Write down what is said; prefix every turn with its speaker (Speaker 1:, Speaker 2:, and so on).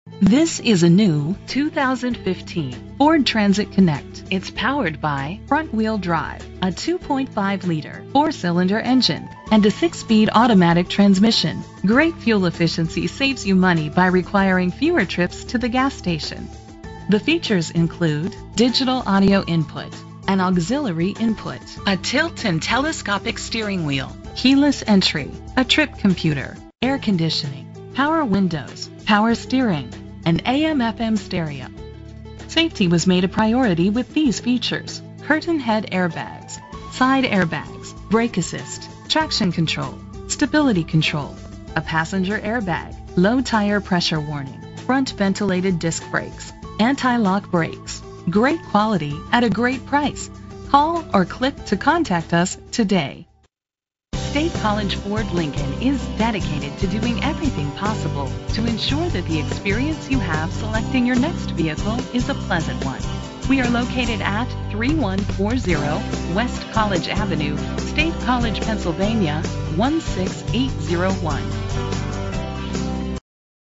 Speaker 1: This is a new 2015 Ford Transit Connect. It's powered by front-wheel drive, a 2.5-liter four-cylinder engine, and a 6-speed automatic transmission. Great fuel efficiency saves you money by requiring fewer trips to the gas station. The features include digital audio input, an auxiliary input, a tilt and telescopic steering wheel, keyless entry, a trip computer, air conditioning, power windows, power steering, and AM/FM stereo. Safety was made a priority with these features: curtain head airbags, side airbags, brake assist, traction control, stability control, a passenger airbag, low tire pressure warning, front ventilated disc brakes, anti-lock brakes. Great quality at a great price. Call or click to contact us today. State College Ford Lincoln is dedicated to doing everything possible to ensure that the experience you have selecting your next vehicle is a pleasant one. We are located at 3140 West College Avenue, State College, Pennsylvania 16801.